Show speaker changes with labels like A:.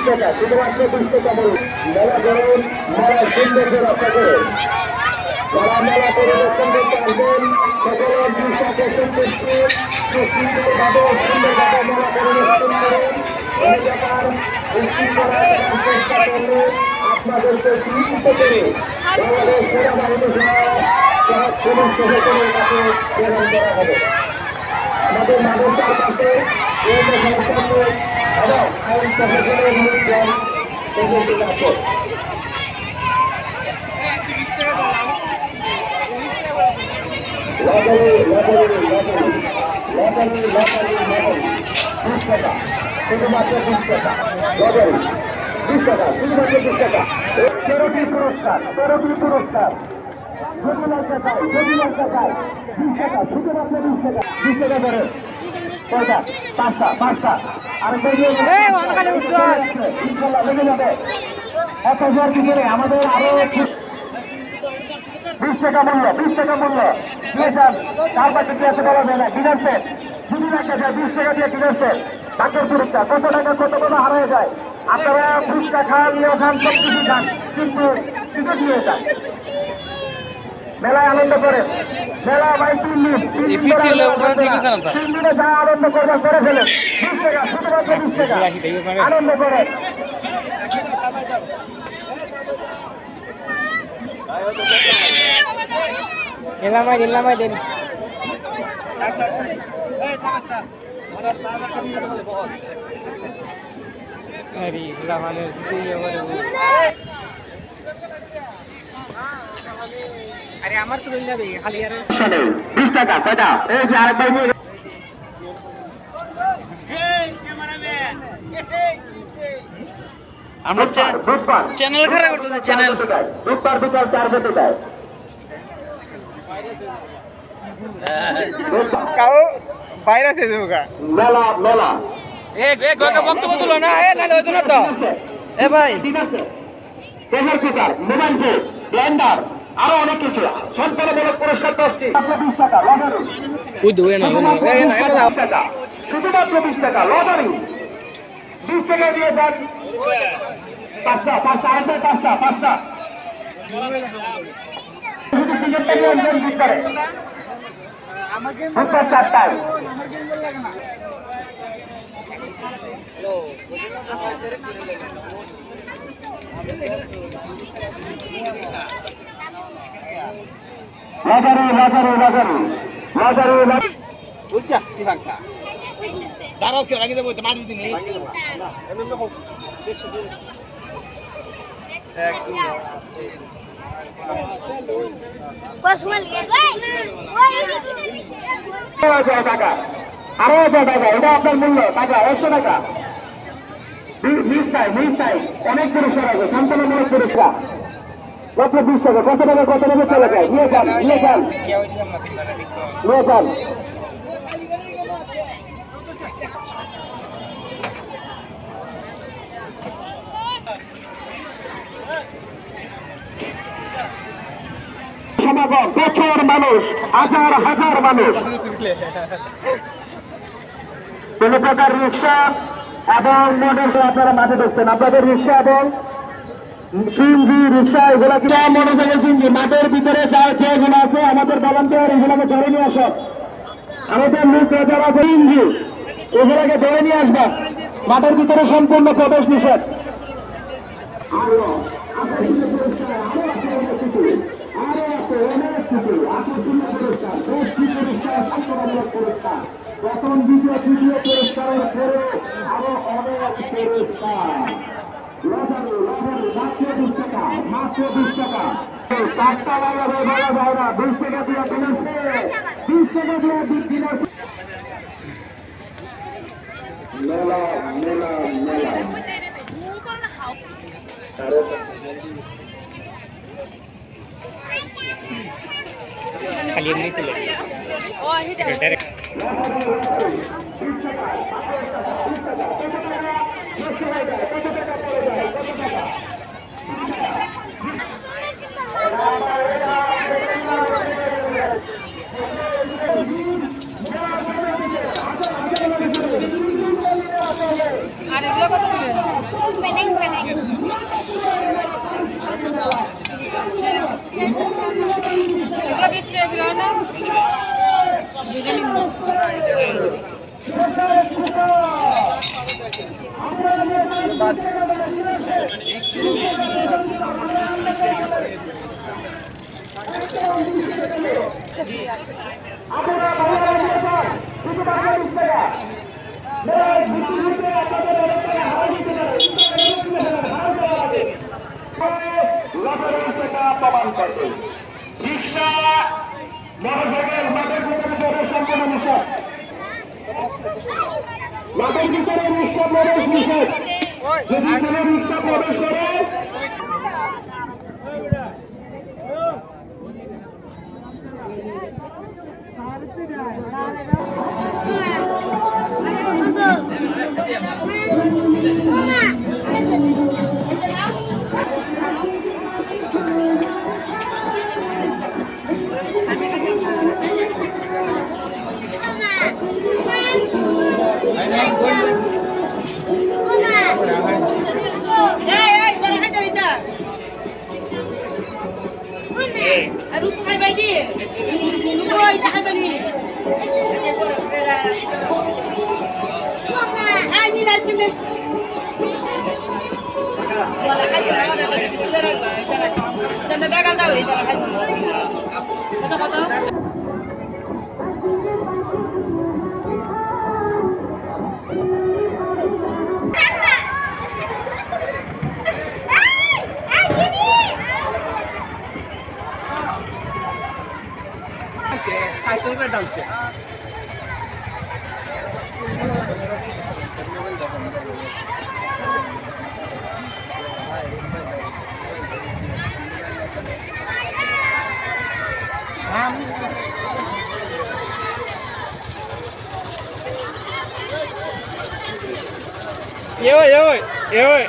A: টাকা, শুধুমাত্র 20 টাকা বলুন। মেলা করুন, মেলা সৌন্দর্য রক্ষা করুন। যারা মেলা পরিদর্শন করতে আসবেন সকলের দৃষ্টি আকর্ষণ করছে, সুশৃঙ্খলভাবে সুন্দরভাবে মেলা পরিদর্শন করুন। এলাকার উশৃঙ্খলা চেষ্টা করলে আপনাদেরকে চিহ্নিত করে বাংলাদেশ সেনাবাহিনী সহ পুলিশ প্রশাসনের কাছে প্রেরণ করা হবে। আমাদের মানবতার কাছে এবং আইন প্রশাসনের লোকজন উপস্থিত আছে। শুধুমাত্র 20 টাকা, লটারি 20 টাকা, শুধুমাত্র 20 টাকা। 13টি পুরস্কার, 13টি পুরস্কার। যদি লঙ্কা চাই, যদি লঙ্কা চাই, 20 টাকা, শুধুমাত্র 20 টাকা, 20 টাকা করে। কয়টা? 5টা, 5টা। আর ইনশাল্লাহ লেগে যাবে। 1000 কি করে আমাদের আরো 20 টাকা মূল্য, 20 টাকা মূল্য দিয়ে যান। তার পাশে কি আছে বলা যায় না, ডিনার সেট। যদি রাখা যায় 20 টাকা দিয়ে ডিনার সেট। ডাক্তার পুরস্কার কত টাকা কত কত হারিয়ে যায়। আপনারা ফুচকা খান, নিয়ে খান, সব কিছু খান, কিন্তু কিছু দিয়ে যান। মেলায় আনন্দ করেন। মেলা ভাই 3 দিন, 3 দিনে যা আনন্দ করবেন করে ফেলেন। 20 টাকা, শুধুমাত্র 20 টাকা, আনন্দ করেন।
B: এলামাই দেন। আরে আমার তো যাবে খালি আর
A: 20 টাকা কয়টা? এই যে আরেকবার নিয়ে
B: আমরা চ্যানেল খারাপ করতেছি, চ্যানেল
A: বুধবার বিকাল 4 টাকায়।
B: কাউ বাইরে আছে দুগা
A: মেলা মেলা
B: বক্তব্য তুলো না, নাহলে ওই জন্য তো এ ভাই
A: pressure cooker, mobile phone, Blender, আরো অনেক কিছু সম্পূর্ণমূলক পুরস্কার 10টি। 20 টাকা লটারি, শুধুমাত্র 20 টাকা লটারি। 20 টাকা দিয়ে যান। 5টা, আরেকবার 5টা। বুধবার 4টায়। লটারি
B: বুঝছা কি ভাঙা দাঁড়াও কেউ রাখি দেবো মারি দিন
A: টাকা, আরো 1000 টাকা, এটা আপনার মূল্য টাকা 100 টাকা। অনেক পুরস্কার আছে, সম্পূর্ণমূলক পুরস্কার মাত্র 20 টাকা। কত টাকা কত টাকা চলে যায়? নিয়ে যান। সমাগম প্রচুর মানুষ, হাজার মানুষ। কোন প্রকার রিক্সা এবং মোটর আপনারা মাঠে ঢুকছেন। আপনাদের রিক্সা এবং সিএনজি রিক্সা এগুলা কিনা মোটরসাইকেল সিএনজি মাঠের ভিতরে যেগুলো আছে আমাদের ভলান্টিয়ার এগুলোকে ধরে নিয়ে আসো। আমাদের লোক যারা আছে সিএনজি এগুলোকে ধরে নিয়ে আসবেন। মাঠের ভিতরে সম্পূর্ণ প্রবেশ নিষেধ। প্রথম দ্বিতীয় তৃতীয় পুরস্কারের পরে আরো অনেক পুরস্কার। লটারি মাত্র 20 টাকা, মাত্র 20 টাকা। 4টা বলা যায় না, 20 টাকা দিয়ে কিনেছে, 20 টাকা দিয়ে কিনেছে। মেলা
B: খালি এমনি তুলে
C: আরে এগুলো কত দিবেন? এগুলো 20 টাকা কিলো না? দুইটা নিন।
A: রিক্সা মোটরসাইকেল মাঠের ভিতরে প্রবেশ সম্পূর্ণ নিষেধ। মাঠের ভিতরে রিক্সা প্রবেশ নিষেধ। যদি কোনো রিক্সা প্রবেশ করে
B: Ơi ơi ơi